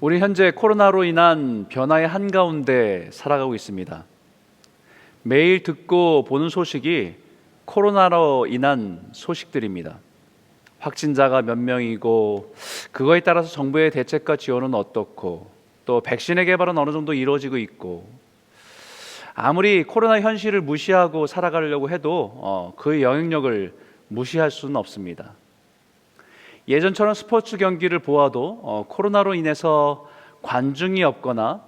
우리 현재 코로나로 인한 변화의 한가운데 살아가고 있습니다. 매일 듣고 보는 소식이 코로나로 인한 소식들입니다. 확진자가 몇 명이고 그거에 따라서 정부의 대책과 지원은 어떻고 또 백신의 개발은 어느 정도 이루어지고 있고 아무리 코로나 현실을 무시하고 살아가려고 해도 그의 영향력을 무시할 수는 없습니다. 예전처럼 스포츠 경기를 보아도 코로나로 인해서 관중이 없거나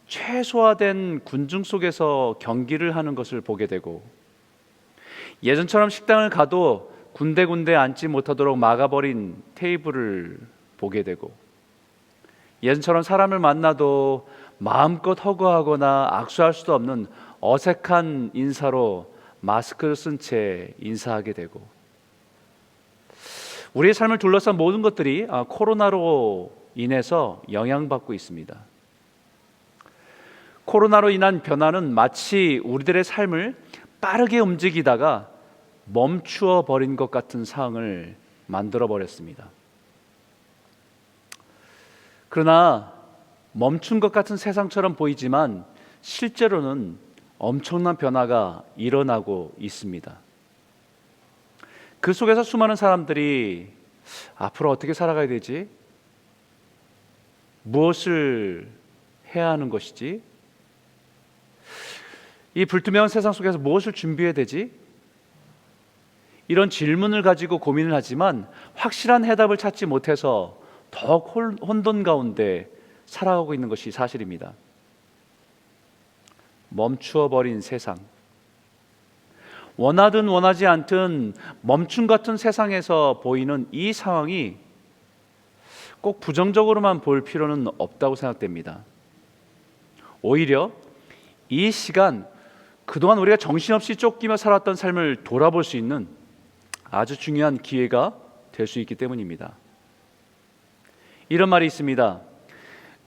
최소화된 군중 속에서 경기를 하는 것을 보게 되고 예전처럼 식당을 가도 군데군데 앉지 못하도록 막아버린 테이블을 보게 되고 예전처럼 사람을 만나도 마음껏 허구하거나 악수할 수도 없는 어색한 인사로 마스크를 쓴 채 인사하게 되고 우리의 삶을 둘러싼 모든 것들이 코로나로 인해서 영향받고 있습니다. 코로나로 인한 변화는 마치 우리들의 삶을 빠르게 움직이다가 멈추어 버린 것 같은 상황을 만들어 버렸습니다. 그러나 멈춘 것 같은 세상처럼 보이지만 실제로는 엄청난 변화가 일어나고 있습니다. 그 속에서 수많은 사람들이 앞으로 어떻게 살아가야 되지? 무엇을 해야 하는 것이지? 이 불투명한 세상 속에서 무엇을 준비해야 되지? 이런 질문을 가지고 고민을 하지만 확실한 해답을 찾지 못해서 더욱 혼돈 가운데 살아가고 있는 것이 사실입니다. 멈추어 버린 세상. 원하든 원하지 않든 멈춤 같은 세상에서 보이는 이 상황이 꼭 부정적으로만 볼 필요는 없다고 생각됩니다. 오히려 이 시간, 그동안 우리가 정신없이 쫓기며 살았던 삶을 돌아볼 수 있는 아주 중요한 기회가 될 수 있기 때문입니다. 이런 말이 있습니다.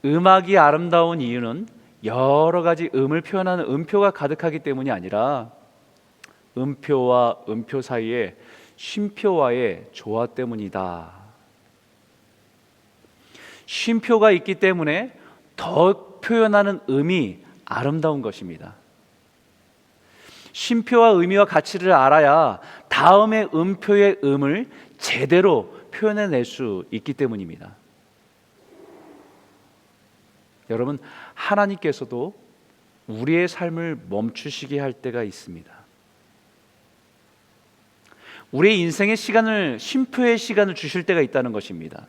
음악이 아름다운 이유는 여러 가지 음을 표현하는 음표가 가득하기 때문이 아니라 음표와 음표 사이에 쉼표와의 조화 때문이다. 쉼표가 있기 때문에 더 표현하는 음이 아름다운 것입니다. 쉼표와 의미와 가치를 알아야 다음의 음표의 음을 제대로 표현해낼 수 있기 때문입니다. 여러분, 하나님께서도 우리의 삶을 멈추시게 할 때가 있습니다. 우리의 인생의 시간을, 쉼표의 시간을 주실 때가 있다는 것입니다.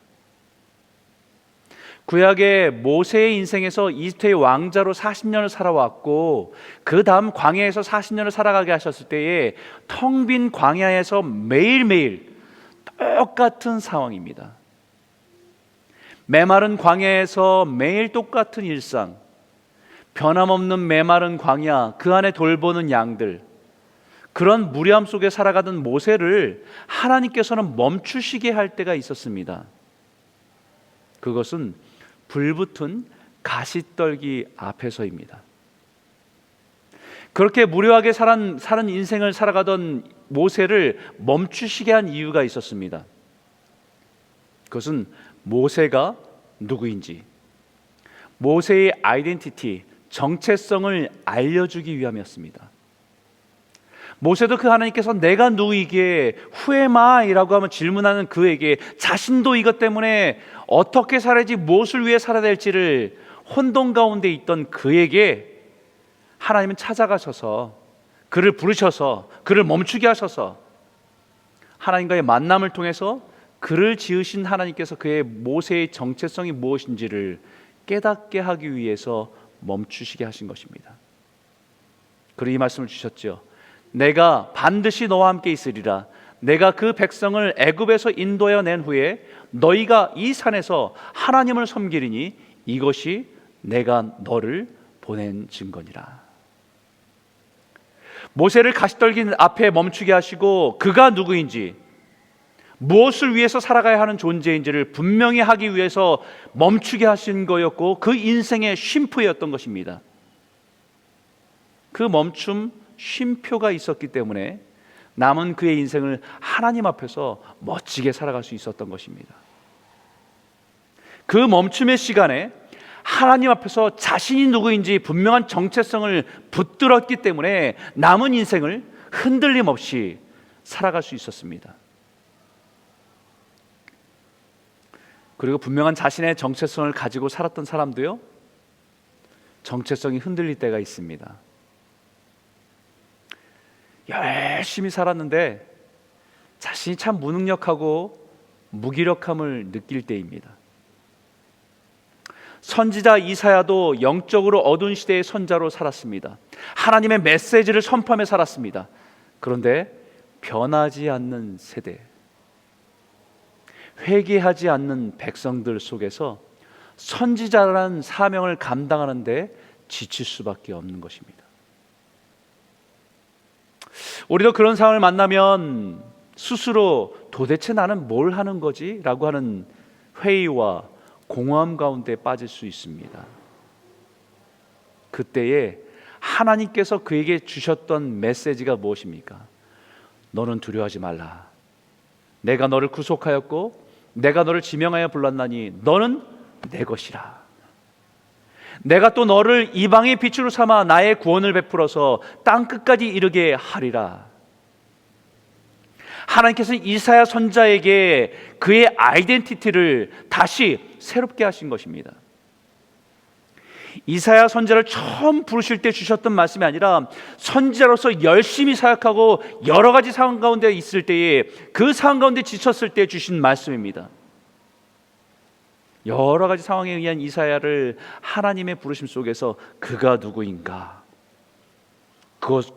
구약의 모세의 인생에서 이집트의 왕자로 40년을 살아왔고 그 다음 광야에서 40년을 살아가게 하셨을 때에 텅 빈 광야에서 매일매일 똑같은 상황입니다. 메마른 광야에서 매일 똑같은 일상, 변함없는 메마른 광야, 그 안에 돌보는 양들, 그런 무리함 속에 살아가던 모세를 하나님께서는 멈추시게 할 때가 있었습니다. 그것은 불붙은 가시떨기 앞에서입니다. 그렇게 무료하게 사는 인생을 살아가던 모세를 멈추시게 한 이유가 있었습니다. 그것은 모세가 누구인지, 모세의 아이덴티티, 정체성을 알려주기 위함이었습니다. 모세도 그 하나님께서 내가 누구이기에 후에마이라고 하면 질문하는 그에게 자신도 이것 때문에 어떻게 살아야지, 무엇을 위해 살아야 될지를 혼돈 가운데 있던 그에게 하나님은 찾아가셔서 그를 부르셔서 그를 멈추게 하셔서 하나님과의 만남을 통해서 그를 지으신 하나님께서 그의 모세의 정체성이 무엇인지를 깨닫게 하기 위해서 멈추시게 하신 것입니다. 그리고 이 말씀을 주셨죠. 내가 반드시 너와 함께 있으리라. 내가 그 백성을 애굽에서 인도하여 낸 후에 너희가 이 산에서 하나님을 섬기리니 이것이 내가 너를 보낸 증거니라. 모세를 가시떨기 앞에 멈추게 하시고 그가 누구인지, 무엇을 위해서 살아가야 하는 존재인지를 분명히 하기 위해서 멈추게 하신 거였고 그 인생의 쉼표였던 것입니다. 그 멈춤, 쉼표가 있었기 때문에 남은 그의 인생을 하나님 앞에서 멋지게 살아갈 수 있었던 것입니다. 그 멈춤의 시간에 하나님 앞에서 자신이 누구인지 분명한 정체성을 붙들었기 때문에 남은 인생을 흔들림 없이 살아갈 수 있었습니다. 그리고 분명한 자신의 정체성을 가지고 살았던 사람도요, 정체성이 흔들릴 때가 있습니다. 열심히 살았는데 자신이 참 무능력하고 무기력함을 느낄 때입니다. 선지자 이사야도 영적으로 어두운 시대의 선자로 살았습니다. 하나님의 메시지를 선포하며 살았습니다. 그런데 변하지 않는 세대, 회개하지 않는 백성들 속에서 선지자라는 사명을 감당하는데 지칠 수밖에 없는 것입니다. 우리도 그런 상황을 만나면 스스로 도대체 나는 뭘 하는 거지? 라고 하는 회의와 공허함 가운데 빠질 수 있습니다. 그때에 하나님께서 그에게 주셨던 메시지가 무엇입니까? 너는 두려워하지 말라. 내가 너를 구속하였고 내가 너를 지명하여 불렀나니 너는 내 것이라. 내가 또 너를 이방의 빛으로 삼아 나의 구원을 베풀어서 땅 끝까지 이르게 하리라. 하나님께서 이사야 선자에게 그의 아이덴티티를 다시 새롭게 하신 것입니다. 이사야 선자를 처음 부르실 때 주셨던 말씀이 아니라 선지자로서 열심히 사역하고 여러 가지 상황 가운데 있을 때에 그 상황 가운데 지쳤을 때 주신 말씀입니다. 여러 가지 상황에 의한 이사야를 하나님의 부르심 속에서 그가 누구인가,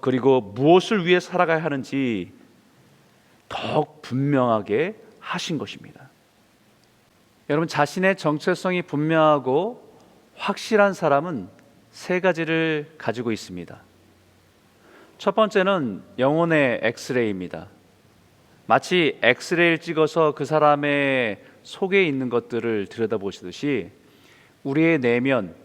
그리고 무엇을 위해 살아가야 하는지 더욱 분명하게 하신 것입니다. 여러분, 자신의 정체성이 분명하고 확실한 사람은 세 가지를 가지고 있습니다. 첫 번째는 영혼의 엑스레이입니다. 마치 엑스레이를 찍어서 그 사람의 속에 있는 것들을 들여다보시듯이 우리의 내면,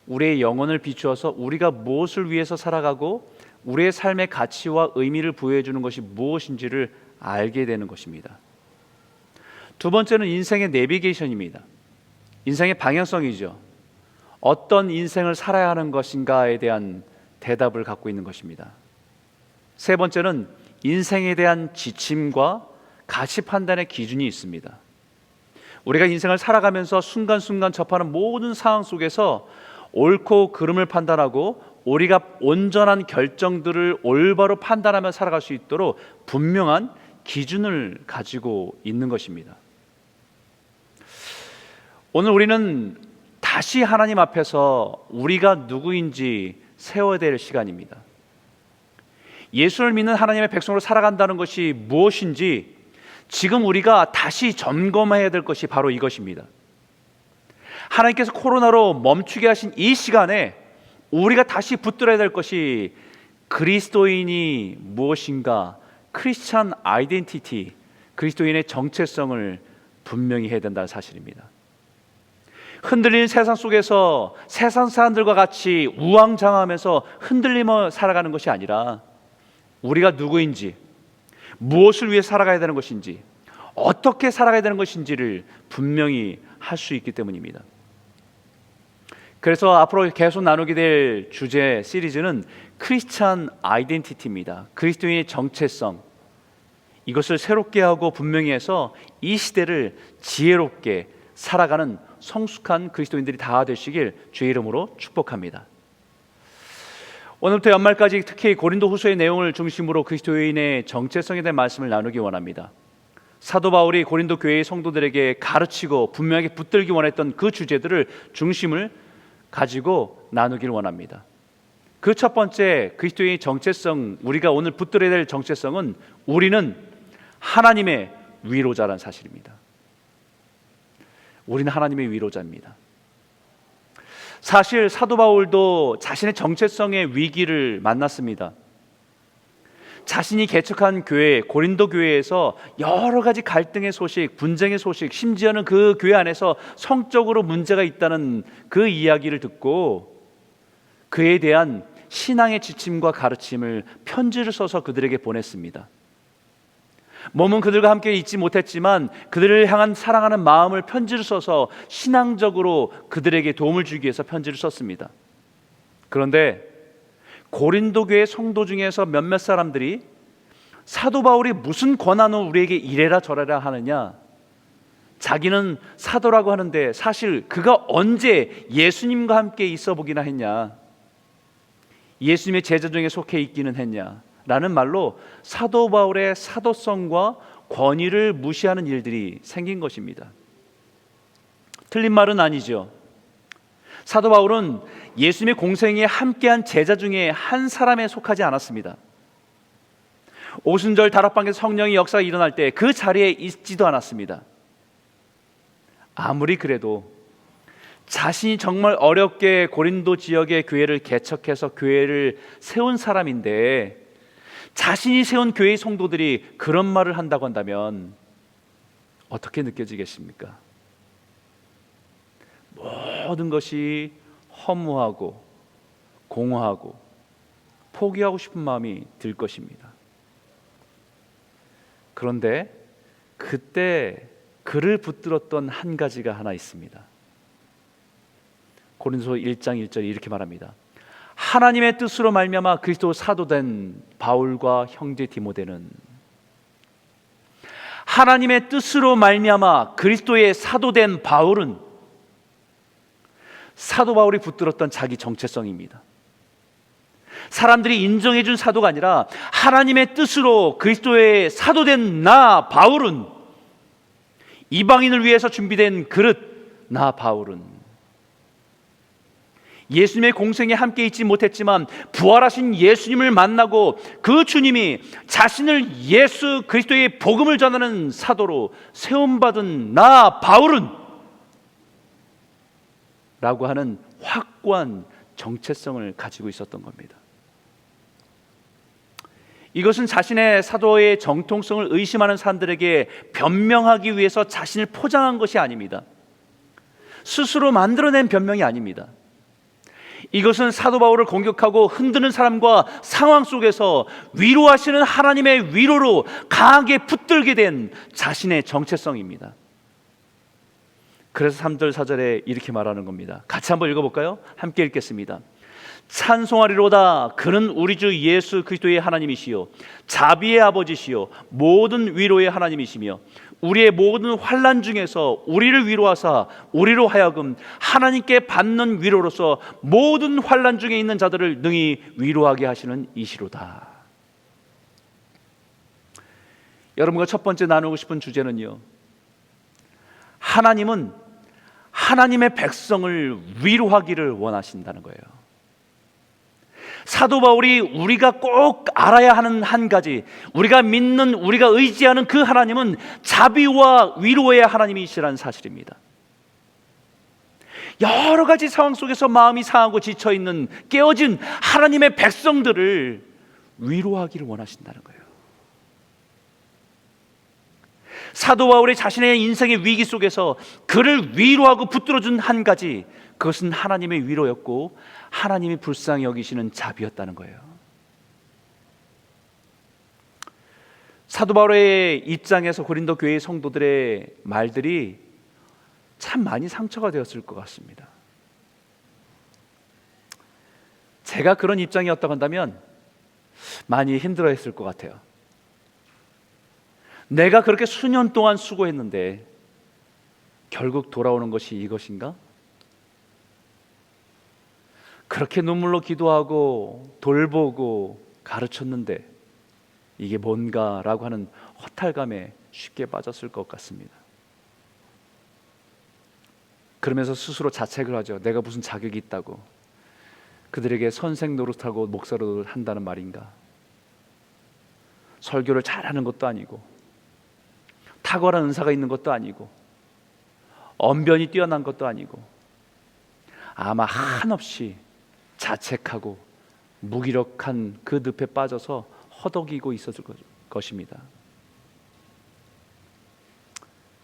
우리의 영혼을 비추어서 우리가 무엇을 위해서 살아가고 우리의 삶의 가치와 의미를 부여해 주는 것이 무엇인지를 알게 되는 것입니다. 두 번째는 인생의 내비게이션입니다. 인생의 방향성이죠. 어떤 인생을 살아야 하는 것인가에 대한 대답을 갖고 있는 것입니다. 세 번째는 인생에 대한 지침과 가치 판단의 기준이 있습니다. 우리가 인생을 살아가면서 순간순간 접하는 모든 상황 속에서 옳고 그름을 판단하고 우리가 온전한 결정들을 올바로 판단하며 살아갈 수 있도록 분명한 기준을 가지고 있는 것입니다. 오늘 우리는 다시 하나님 앞에서 우리가 누구인지 세워야 될 시간입니다. 예수를 믿는 하나님의 백성으로 살아간다는 것이 무엇인지 지금 우리가 다시 점검해야 될 것이 바로 이것입니다. 하나님께서 코로나로 멈추게 하신 이 시간에 우리가 다시 붙들어야 될 것이 그리스도인이 무엇인가, 크리스찬 아이덴티티, 그리스도인의 정체성을 분명히 해야 된다는 사실입니다. 흔들리는 세상 속에서 세상 사람들과 같이 우왕좌왕하면서 흔들리며 살아가는 것이 아니라 우리가 누구인지, 무엇을 위해 살아가야 되는 것인지, 어떻게 살아가야 되는 것인지를 분명히 할 수 있기 때문입니다. 그래서 앞으로 계속 나누게 될 주제 시리즈는 크리스찬 아이덴티티입니다. 그리스도인의 정체성, 이것을 새롭게 하고 분명히 해서 이 시대를 지혜롭게 살아가는 성숙한 그리스도인들이 다 되시길 주의 이름으로 축복합니다. 오늘부터 연말까지 특히 고린도후서의 내용을 중심으로 그리스도인의 정체성에 대한 말씀을 나누기 원합니다. 사도 바울이 고린도 교회의 성도들에게 가르치고 분명하게 붙들기 원했던 그 주제들을 중심을 가지고 나누길 원합니다. 그 첫 번째 그리스도인의 정체성, 우리가 오늘 붙들어야 될 정체성은 우리는 하나님의 위로자라는 사실입니다. 우리는 하나님의 위로자입니다. 사실 사도 바울도 자신의 정체성의 위기를 만났습니다. 자신이 개척한 교회, 고린도 교회에서 여러 가지 갈등의 소식, 분쟁의 소식, 심지어는 그 교회 안에서 성적으로 문제가 있다는 그 이야기를 듣고 그에 대한 신앙의 지침과 가르침을 편지를 써서 그들에게 보냈습니다. 몸은 그들과 함께 있지 못했지만 그들을 향한 사랑하는 마음을 편지를 써서 신앙적으로 그들에게 도움을 주기 위해서 편지를 썼습니다. 그런데 고린도 교회 성도 중에서 몇몇 사람들이 사도 바울이 무슨 권한으로 우리에게 이래라 저래라 하느냐, 자기는 사도라고 하는데 사실 그가 언제 예수님과 함께 있어 보기나 했냐, 예수님의 제자 중에 속해 있기는 했냐 라는 말로 사도 바울의 사도성과 권위를 무시하는 일들이 생긴 것입니다. 틀린 말은 아니죠. 사도 바울은 예수님의 공생에 함께한 제자 중에 한 사람에 속하지 않았습니다. 오순절 다락방에서 성령의 역사가 일어날 때 그 자리에 있지도 않았습니다. 아무리 그래도 자신이 정말 어렵게 고린도 지역의 교회를 개척해서 교회를 세운 사람인데, 자신이 세운 교회의 성도들이 그런 말을 한다고 한다면 어떻게 느껴지겠습니까? 모든 것이 허무하고 공허하고 포기하고 싶은 마음이 들 것입니다. 그런데 그때 그를 붙들었던 한 가지가 하나 있습니다. 고린도서 1장 1절에 이렇게 말합니다. 하나님의 뜻으로 말미암아 그리스도 사도된 바울과 형제 디모데는, 하나님의 뜻으로 말미암아 그리스도의 사도된 바울은 사도 바울이 붙들었던 자기 정체성입니다. 사람들이 인정해 준 사도가 아니라 하나님의 뜻으로 그리스도의 사도된 나 바울은, 이방인을 위해서 준비된 그릇 나 바울은, 예수님의 공생에 함께 있지 못했지만 부활하신 예수님을 만나고 그 주님이 자신을 예수 그리스도의 복음을 전하는 사도로 세움받은 나 바울은 라고 하는 확고한 정체성을 가지고 있었던 겁니다. 이것은 자신의 사도의 정통성을 의심하는 사람들에게 변명하기 위해서 자신을 포장한 것이 아닙니다. 스스로 만들어낸 변명이 아닙니다. 이것은 사도 바울을 공격하고 흔드는 사람과 상황 속에서 위로하시는 하나님의 위로로 강하게 붙들게 된 자신의 정체성입니다. 그래서 3절 4절에 이렇게 말하는 겁니다. 같이 한번 읽어볼까요? 함께 읽겠습니다. 찬송하리로다. 그는 우리 주 예수 그리스도의 하나님이시요 자비의 아버지시요 모든 위로의 하나님이시며 우리의 모든 환난 중에서 우리를 위로하사 우리로 하여금 하나님께 받는 위로로서 모든 환난 중에 있는 자들을 능히 위로하게 하시는 이시로다. 여러분과 첫 번째 나누고 싶은 주제는요, 하나님은 하나님의 백성을 위로하기를 원하신다는 거예요. 사도 바울이 우리가 꼭 알아야 하는 한 가지, 우리가 믿는, 우리가 의지하는 그 하나님은 자비와 위로의 하나님이시라는 사실입니다. 여러 가지 상황 속에서 마음이 상하고 지쳐있는 깨어진 하나님의 백성들을 위로하기를 원하신다는 거예요. 사도 바울이 자신의 인생의 위기 속에서 그를 위로하고 붙들어준 한 가지, 그것은 하나님의 위로였고 하나님이 불쌍히 여기시는 자비였다는 거예요. 사도 바울의 입장에서 고린도 교회의 성도들의 말들이 참 많이 상처가 되었을 것 같습니다. 제가 그런 입장이었다고 한다면 많이 힘들어했을 것 같아요. 내가 그렇게 수년 동안 수고했는데 결국 돌아오는 것이 이것인가? 그렇게 눈물로 기도하고 돌보고 가르쳤는데 이게 뭔가라고 하는 허탈감에 쉽게 빠졌을 것 같습니다. 그러면서 스스로 자책을 하죠. 내가 무슨 자격이 있다고 그들에게 선생 노릇하고 목사 노릇을 한다는 말인가? 설교를 잘하는 것도 아니고 탁월한 은사가 있는 것도 아니고 언변이 뛰어난 것도 아니고 아마 한없이 자책하고 무기력한 그 늪에 빠져서 허덕이고 있었을 것입니다.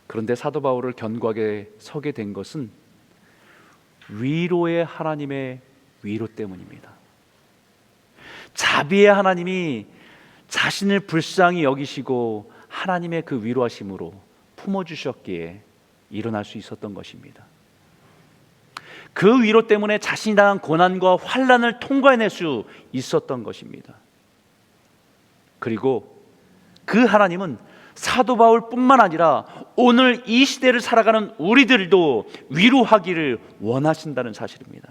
그런데 사도 바울을 견고하게 서게 된 것은 위로의 하나님의 위로 때문입니다. 자비의 하나님이 자신을 불쌍히 여기시고 하나님의 그 위로하심으로 품어주셨기에 일어날 수 있었던 것입니다. 그 위로 때문에 자신이 당한 고난과 환난을 통과해낼 수 있었던 것입니다. 그리고 그 하나님은 사도 바울뿐만 아니라 오늘 이 시대를 살아가는 우리들도 위로하기를 원하신다는 사실입니다.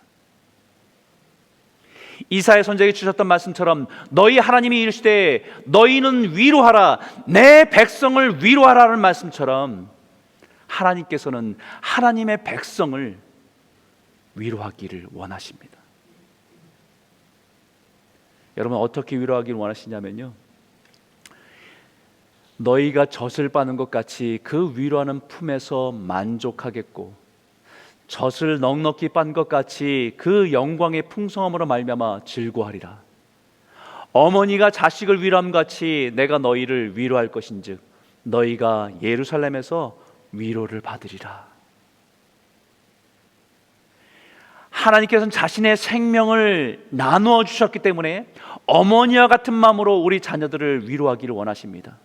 이사야 선지자에게 주셨던 말씀처럼 너희 하나님이 이르시되 너희는 위로하라, 내 백성을 위로하라는 말씀처럼 하나님께서는 하나님의 백성을 위로하기를 원하십니다. 여러분, 어떻게 위로하기를 원하시냐면요, 너희가 젖을 빠는 것 같이 그 위로하는 품에서 만족하겠고, 젖을 넉넉히 빤 것 같이 그 영광의 풍성함으로 말미암아 즐거워하리라. 어머니가 자식을 위로함 같이 내가 너희를 위로할 것인즉 너희가 예루살렘에서 위로를 받으리라. 하나님께서는 자신의 생명을 나누어 주셨기 때문에 어머니와 같은 마음으로 우리 자녀들을 위로하기를 원하십니다.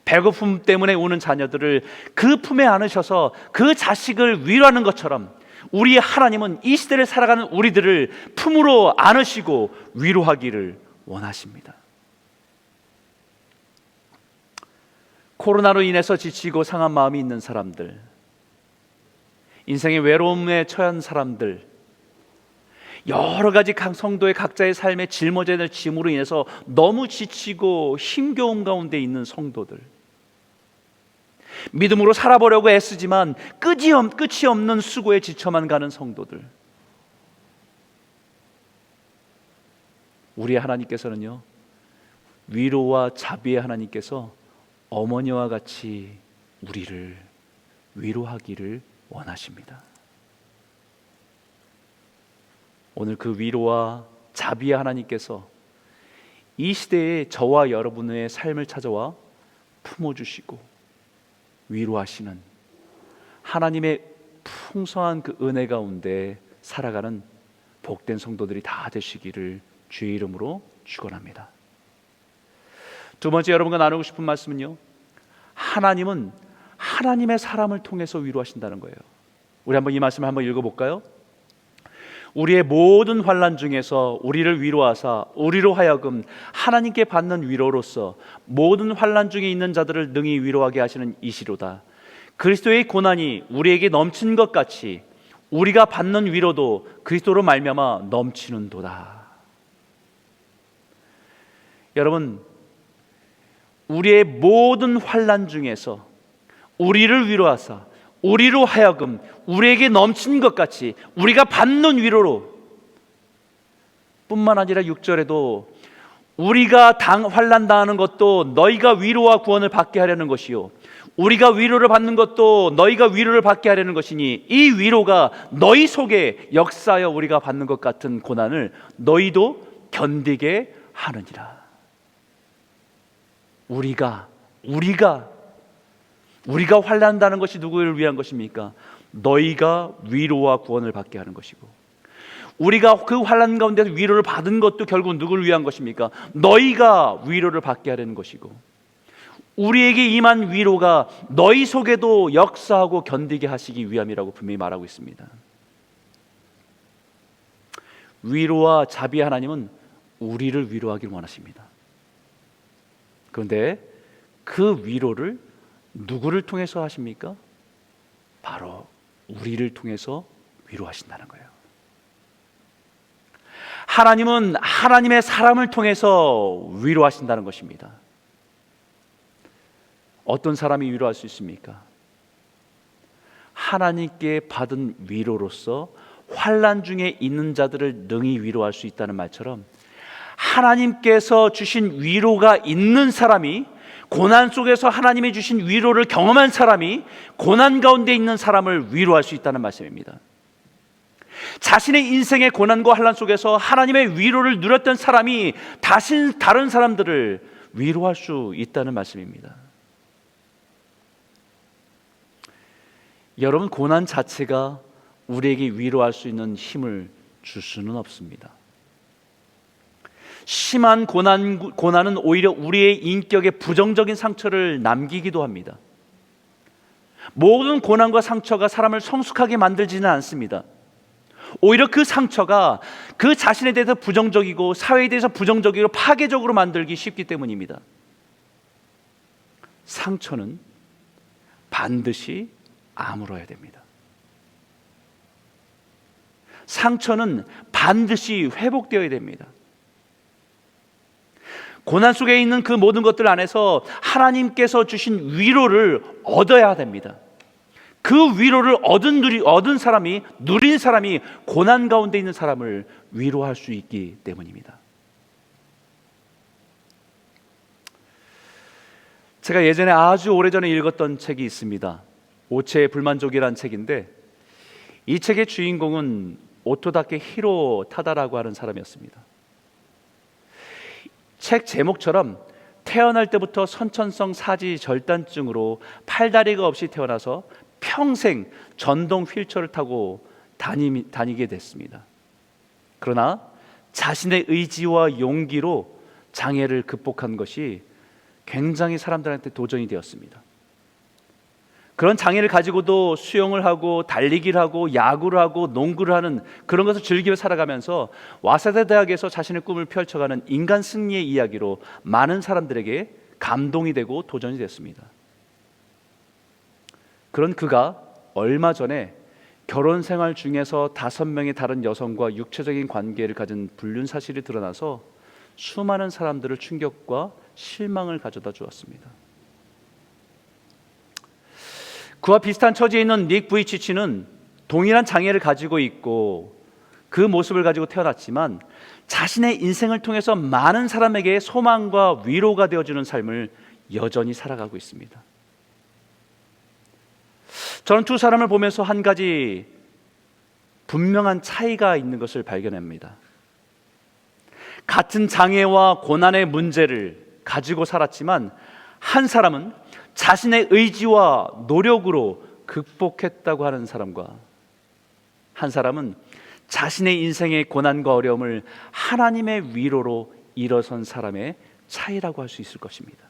배고픔 때문에 우는 자녀들을 그 품에 안으셔서 그 자식을 위로하는 것처럼 우리 하나님은 이 시대를 살아가는 우리들을 품으로 안으시고 위로하기를 원하십니다. 코로나로 인해서 지치고 상한 마음이 있는 사람들, 인생의 외로움에 처한 사람들, 여러 가지 각 성도의 각자의 삶에 짊어져야 될 짐으로 인해서 너무 지치고 힘겨움 가운데 있는 성도들, 믿음으로 살아보려고 애쓰지만 끝이 없는 수고에 지쳐만 가는 성도들, 우리 하나님께서는요, 위로와 자비의 하나님께서 어머니와 같이 우리를 위로하기를 원하십니다. 오늘 그 위로와 자비의 하나님께서 이 시대에 저와 여러분의 삶을 찾아와 품어주시고 위로하시는 하나님의 풍성한 그 은혜 가운데 살아가는 복된 성도들이 다 되시기를 주의 이름으로 축원합니다. 두 번째 여러분과 나누고 싶은 말씀은요, 하나님은 하나님의 사람을 통해서 위로하신다는 거예요. 우리 한번 이 말씀을 한번 읽어볼까요? 우리의 모든 환난 중에서 우리를 위로하사 우리로 하여금 하나님께 받는 위로로서 모든 환난 중에 있는 자들을 능히 위로하게 하시는 이시로다. 그리스도의 고난이 우리에게 넘친 것 같이 우리가 받는 위로도 그리스도로 말미암아 넘치는도다. 여러분, 우리의 모든 환난 중에서 우리를 위로하사 우리로 하여금 우리에게 넘친 것 같이 우리가 받는 위로로, 뿐만 아니라 6절에도 우리가 환난 당하는 것도 너희가 위로와 구원을 받게 하려는 것이요, 우리가 위로를 받는 것도 너희가 위로를 받게 하려는 것이니 이 위로가 너희 속에 역사하여 우리가 받는 것 같은 고난을 너희도 견디게 하느니라. 우리가 환난한다는 것이 누구를 위한 것입니까? 너희가 위로와 구원을 받게 하는 것이고, 우리가 그 환난 가운데서 위로를 받은 것도 결국 누구를 위한 것입니까? 너희가 위로를 받게 하려는 것이고, 우리에게 임한 위로가 너희 속에도 역사하고 견디게 하시기 위함이라고 분명히 말하고 있습니다. 위로와 자비의 하나님은 우리를 위로하길 원하십니다. 그런데 그 위로를 누구를 통해서 하십니까? 바로 우리를 통해서 위로하신다는 거예요. 하나님은 하나님의 사람을 통해서 위로하신다는 것입니다. 어떤 사람이 위로할 수 있습니까? 하나님께 받은 위로로서 환난 중에 있는 자들을 능히 위로할 수 있다는 말처럼, 하나님께서 주신 위로가 있는 사람이, 고난 속에서 하나님이 주신 위로를 경험한 사람이 고난 가운데 있는 사람을 위로할 수 있다는 말씀입니다. 자신의 인생의 고난과 환난 속에서 하나님의 위로를 누렸던 사람이 다른 사람들을 위로할 수 있다는 말씀입니다. 여러분, 고난 자체가 우리에게 위로할 수 있는 힘을 줄 수는 없습니다. 심한 고난은 오히려 우리의 인격에 부정적인 상처를 남기기도 합니다. 모든 고난과 상처가 사람을 성숙하게 만들지는 않습니다. 오히려 그 상처가 그 자신에 대해서 부정적이고 사회에 대해서 부정적이고 파괴적으로 만들기 쉽기 때문입니다. 상처는 반드시 아물어야 됩니다. 상처는 반드시 회복되어야 됩니다. 고난 속에 있는 그 모든 것들 안에서 하나님께서 주신 위로를 얻어야 됩니다. 그 위로를 얻은 사람이, 누린 사람이 고난 가운데 있는 사람을 위로할 수 있기 때문입니다. 제가 예전에 아주 오래전에 읽었던 책이 있습니다. 오체의 불만족이라는 책인데, 이 책의 주인공은 오토다케 히로 타다라고 하는 사람이었습니다. 책 제목처럼 태어날 때부터 선천성 사지 절단증으로 팔다리가 없이 태어나서 평생 전동 휠체어를 타고 다니게 됐습니다. 그러나 자신의 의지와 용기로 장애를 극복한 것이 굉장히 사람들한테 도전이 되었습니다. 그런 장애를 가지고도 수영을 하고 달리기를 하고 야구를 하고 농구를 하는 그런 것을 즐기며 살아가면서 와세다 대학에서 자신의 꿈을 펼쳐가는 인간 승리의 이야기로 많은 사람들에게 감동이 되고 도전이 됐습니다. 그런 그가 얼마 전에 결혼 생활 중에서 5명의 다른 여성과 육체적인 관계를 가진 불륜 사실이 드러나서 수많은 사람들을 충격과 실망을 가져다 주었습니다. 그와 비슷한 처지에 있는 닉 부이치치는 동일한 장애를 가지고 있고 그 모습을 가지고 태어났지만 자신의 인생을 통해서 많은 사람에게 소망과 위로가 되어주는 삶을 여전히 살아가고 있습니다. 저는 두 사람을 보면서 한 가지 분명한 차이가 있는 것을 발견합니다. 같은 장애와 고난의 문제를 가지고 살았지만 한 사람은 자신의 의지와 노력으로 극복했다고 하는 사람과 한 사람은 자신의 인생의 고난과 어려움을 하나님의 위로로 일어선 사람의 차이라고 할 수 있을 것입니다.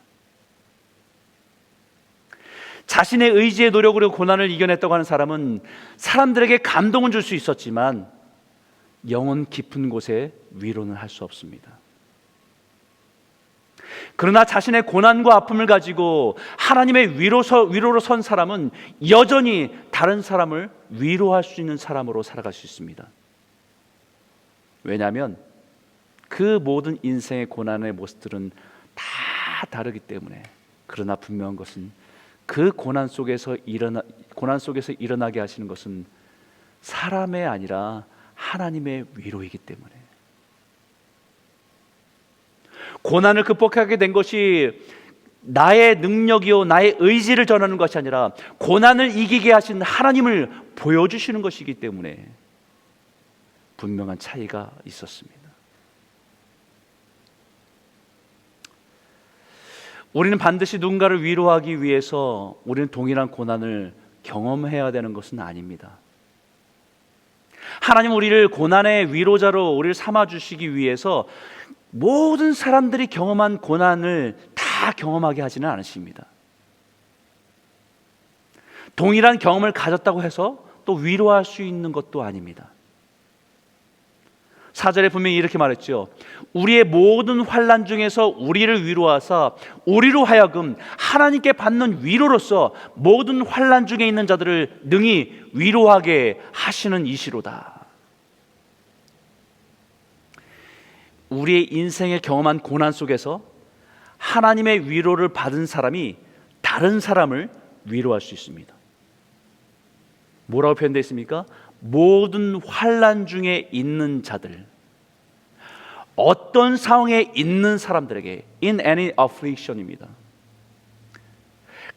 자신의 의지의 노력으로 고난을 이겨냈다고 하는 사람은 사람들에게 감동은 줄 수 있었지만 영혼 깊은 곳에 위로는 할 수 없습니다. 그러나 자신의 고난과 아픔을 가지고 하나님의 위로로 선 사람은 여전히 다른 사람을 위로할 수 있는 사람으로 살아갈 수 있습니다. 왜냐하면 그 모든 인생의 고난의 모습들은 다 다르기 때문에. 그러나 분명한 것은 그 고난 속에서 일어나게 하시는 것은 사람의 아니라 하나님의 위로이기 때문에. 고난을 극복하게 된 것이 나의 능력이요 나의 의지를 전하는 것이 아니라 고난을 이기게 하신 하나님을 보여주시는 것이기 때문에 분명한 차이가 있었습니다. 우리는 반드시 누군가를 위로하기 위해서 우리는 동일한 고난을 경험해야 되는 것은 아닙니다. 하나님 우리를 고난의 위로자로 우리를 삼아주시기 위해서 모든 사람들이 경험한 고난을 다 경험하게 하지는 않으십니다. 동일한 경험을 가졌다고 해서 또 위로할 수 있는 것도 아닙니다. 4절에 분명히 이렇게 말했죠. 우리의 모든 환난 중에서 우리를 위로하사 우리로 하여금 하나님께 받는 위로로서 모든 환난 중에 있는 자들을 능히 위로하게 하시는 이시로다. 우리의 인생에 경험한 고난 속에서 하나님의 위로를 받은 사람이 다른 사람을 위로할 수 있습니다. 뭐라고 표현되어 있습니까? 모든 환난 중에 있는 자들, 어떤 상황에 있는 사람들에게 in any affliction입니다.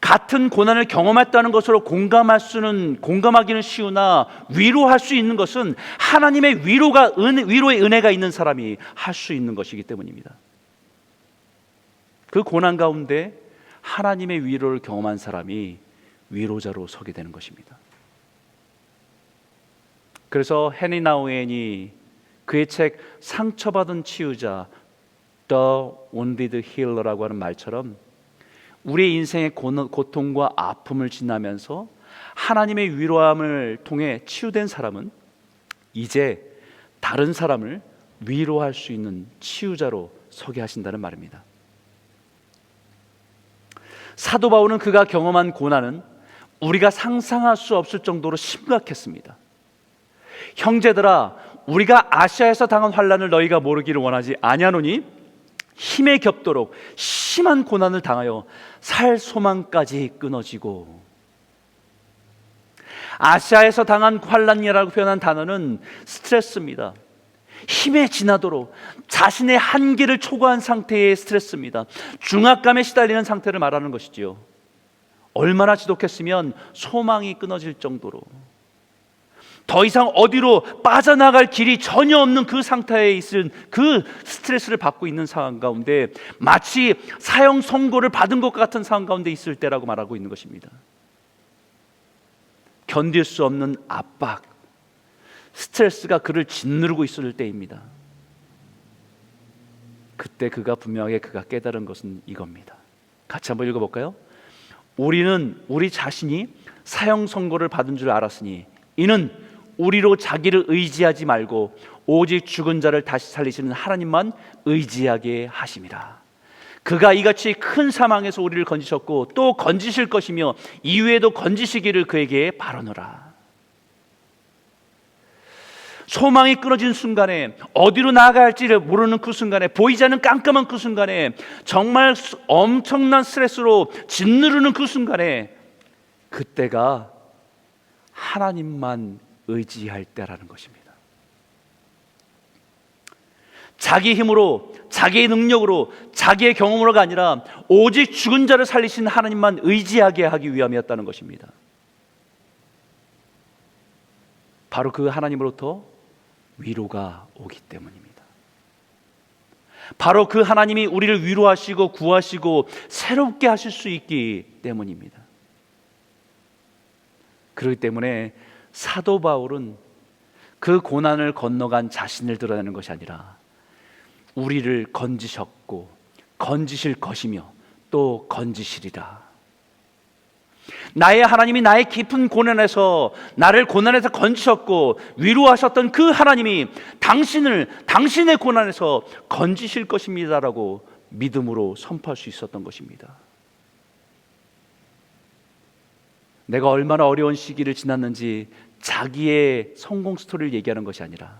같은 고난을 경험했다는 것으로 공감하기는 쉬우나 위로할 수 있는 것은 하나님의 위로의 은혜가 있는 사람이 할 수 있는 것이기 때문입니다. 그 고난 가운데 하나님의 위로를 경험한 사람이 위로자로 서게 되는 것입니다. 그래서 헤니 나우엔이 그의 책 상처받은 치유자 The Wounded Healer라고 하는 말처럼 우리의 인생의 고통과 아픔을 지나면서 하나님의 위로함을 통해 치유된 사람은 이제 다른 사람을 위로할 수 있는 치유자로 서게 하신다는 말입니다. 사도 바울은 그가 경험한 고난은 우리가 상상할 수 없을 정도로 심각했습니다. 형제들아, 우리가 아시아에서 당한 환난을 너희가 모르기를 원하지 아니하노니 힘에 겹도록 심한 고난을 당하여 살 소망까지 끊어지고. 아시아에서 당한 환난이라고 표현한 단어는 스트레스입니다. 힘에 지나도록 자신의 한계를 초과한 상태의 스트레스입니다. 중압감에 시달리는 상태를 말하는 것이지요. 얼마나 지독했으면 소망이 끊어질 정도로 더 이상 어디로 빠져나갈 길이 전혀 없는 그 상태에 있은 그 스트레스를 받고 있는 상황 가운데 마치 사형 선고를 받은 것 같은 상황 가운데 있을 때라고 말하고 있는 것입니다. 견딜 수 없는 압박, 스트레스가 그를 짓누르고 있을 때입니다. 그때 그가 분명하게 깨달은 것은 이겁니다. 같이 한번 읽어볼까요? 우리는 우리 자신이 사형 선고를 받은 줄 알았으니 이는 우리로 자기를 의지하지 말고 오직 죽은 자를 다시 살리시는 하나님만 의지하게 하심이라. 그가 이같이 큰 사망에서 우리를 건지셨고 또 건지실 것이며 이후에도 건지시기를 그에게 바라노라. 소망이 끊어진 순간에, 어디로 나아가야 할지를 모르는 그 순간에, 보이지 않는 깜깜한 그 순간에, 정말 엄청난 스트레스로 짓누르는 그 순간에, 그때가 하나님만 의지할 때라는 것입니다. 자기 힘으로, 자기의 능력으로, 자기의 경험으로가 아니라 오직 죽은 자를 살리신 하나님만 의지하게 하기 위함이었다는 것입니다. 바로 그 하나님으로부터 위로가 오기 때문입니다. 바로 그 하나님이 우리를 위로하시고 구하시고 새롭게 하실 수 있기 때문입니다. 그렇기 때문에 사도 바울은 그 고난을 건너간 자신을 드러내는 것이 아니라 우리를 건지셨고 건지실 것이며 또 건지시리라. 나의 하나님이 나의 깊은 고난에서, 나를 고난에서 건지셨고 위로하셨던 그 하나님이 당신을 당신의 고난에서 건지실 것입니다라고 믿음으로 선포할 수 있었던 것입니다. 내가 얼마나 어려운 시기를 지났는지 자기의 성공 스토리를 얘기하는 것이 아니라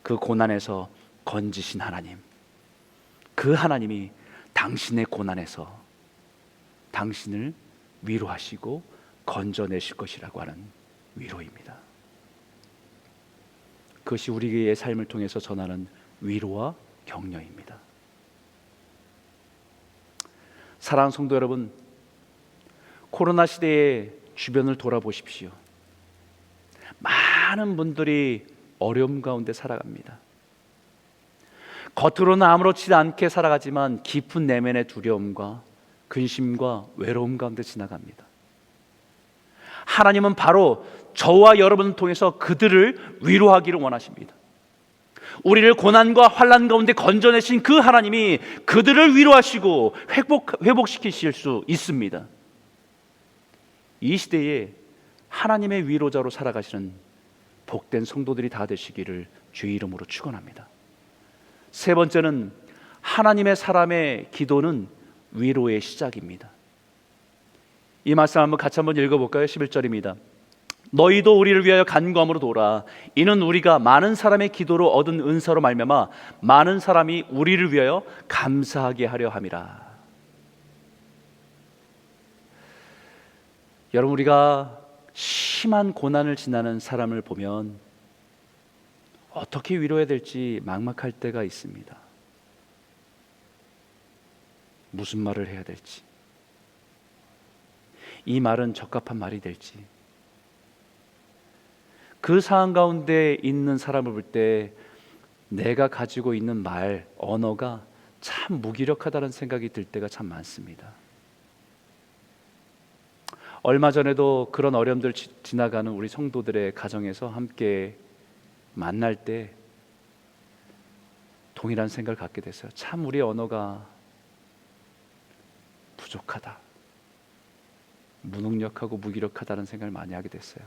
그 고난에서 건지신 하나님, 그 하나님이 당신의 고난에서 당신을 위로하시고 건져내실 것이라고 하는 위로입니다. 그것이 우리의 삶을 통해서 전하는 위로와 격려입니다. 사랑하는 성도 여러분, 코로나 시대에 주변을 돌아보십시오. 많은 분들이 어려움 가운데 살아갑니다. 겉으로는 아무렇지 않게 살아가지만 깊은 내면의 두려움과 근심과 외로움 가운데 지나갑니다. 하나님은 바로 저와 여러분을 통해서 그들을 위로하기를 원하십니다. 우리를 고난과 환난 가운데 건져내신 그 하나님이 그들을 위로하시고 회복시키실 수 있습니다. 이 시대에 하나님의 위로자로 살아가시는 복된 성도들이 다 되시기를 주의 이름으로 축원합니다. 세 번째는 하나님의 사람의 기도는 위로의 시작입니다. 이 말씀 한번 같이 한번 읽어볼까요? 11절입니다. 너희도 우리를 위하여 간구함으로 도라. 이는 우리가 많은 사람의 기도로 얻은 은사로 말미암아 많은 사람이 우리를 위하여 감사하게 하려 함이라. 여러분, 우리가 심한 고난을 지나는 사람을 보면 어떻게 위로해야 될지 막막할 때가 있습니다. 무슨 말을 해야 될지, 이 말은 적합한 말이 될지, 그 상황 가운데 있는 사람을 볼 때 내가 가지고 있는 말, 언어가 참 무기력하다는 생각이 들 때가 참 많습니다. 얼마 전에도 그런 어려움들 지나가는 우리 성도들의 가정에서 함께 만날 때 동일한 생각을 갖게 됐어요. 참 우리의 언어가 부족하다, 무능력하고 무기력하다는 생각을 많이 하게 됐어요.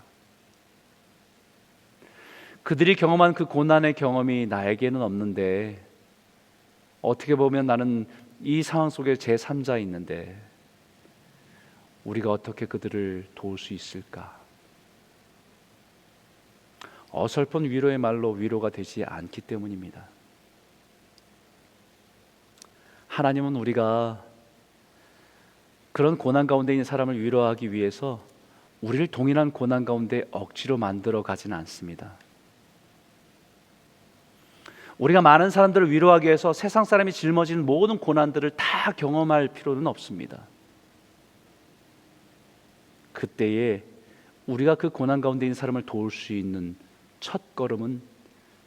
그들이 경험한 그 고난의 경험이 나에게는 없는데, 어떻게 보면 나는 이 상황 속에 제3자에 있는데 우리가 어떻게 그들을 도울 수 있을까? 어설픈 위로의 말로 위로가 되지 않기 때문입니다. 하나님은 우리가 그런 고난 가운데 있는 사람을 위로하기 위해서 우리를 동일한 고난 가운데 억지로 만들어 가지는 않습니다. 우리가 많은 사람들을 위로하기 위해서 세상 사람이 짊어진 모든 고난들을 다 경험할 필요는 없습니다. 그때에 우리가 그 고난 가운데 있는 사람을 도울 수 있는 첫 걸음은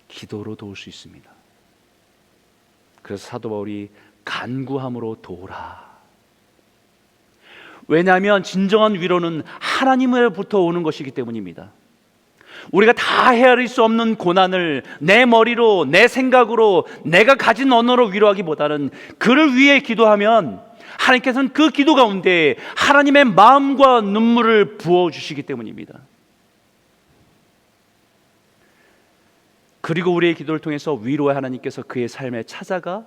기도로 도울 수 있습니다. 그래서 사도 바울이 간구함으로 도우라. 왜냐하면 진정한 위로는 하나님으로부터 오는 것이기 때문입니다. 우리가 다 헤아릴 수 없는 고난을 내 머리로, 내 생각으로, 내가 가진 언어로 위로하기보다는 그를 위해 기도하면 하나님께서는 그 기도 가운데 하나님의 마음과 눈물을 부어주시기 때문입니다. 그리고 우리의 기도를 통해서 위로의 하나님께서 그의 삶에 찾아가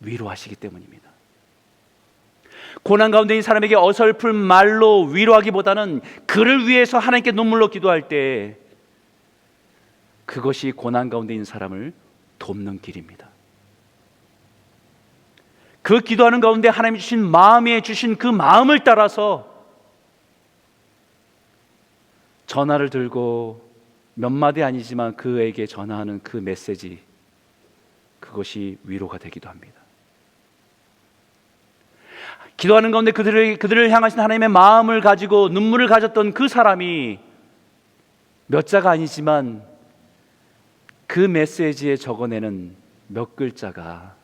위로하시기 때문입니다. 고난 가운데 있는 사람에게 어설픈 말로 위로하기보다는 그를 위해서 하나님께 눈물로 기도할 때 그것이 고난 가운데 있는 사람을 돕는 길입니다. 그 기도하는 가운데 하나님이 주신 마음에 주신 그 마음을 따라서 전화를 들고 몇 마디 아니지만 그에게 전하는 그 메시지, 그것이 위로가 되기도 합니다. 기도하는 가운데 그들을 향하신 하나님의 마음을 가지고 눈물을 가졌던 그 사람이 몇 자가 아니지만 그 메시지에 적어내는 몇 글자가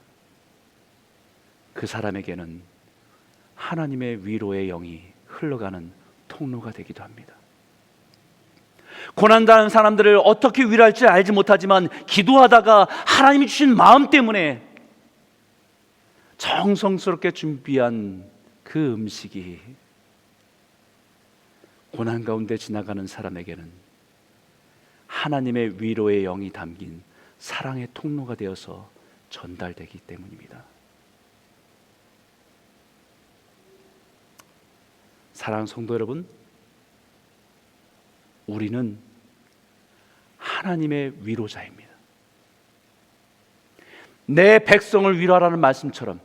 그 사람에게는 하나님의 위로의 영이 흘러가는 통로가 되기도 합니다. 고난당한 사람들을 어떻게 위로할지 알지 못하지만 기도하다가 하나님이 주신 마음 때문에 정성스럽게 준비한 그 음식이 고난 가운데 지나가는 사람에게는 하나님의 위로의 영이 담긴 사랑의 통로가 되어서 전달되기 때문입니다. 사랑하는 성도 여러분, 우리는 하나님의 위로자입니다. 내 백성을 위로하라는 말씀처럼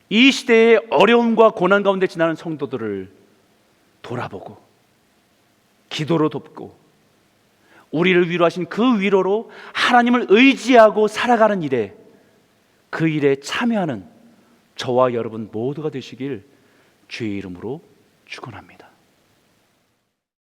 이 시대의 어려움과 고난 가운데 지나는 성도들을 돌아보고 기도로 돕고 우리를 위로하신 그 위로로 하나님을 의지하고 살아가는 일에, 그 일에 참여하는 저와 여러분 모두가 되시길 주의 이름으로 축원합니다.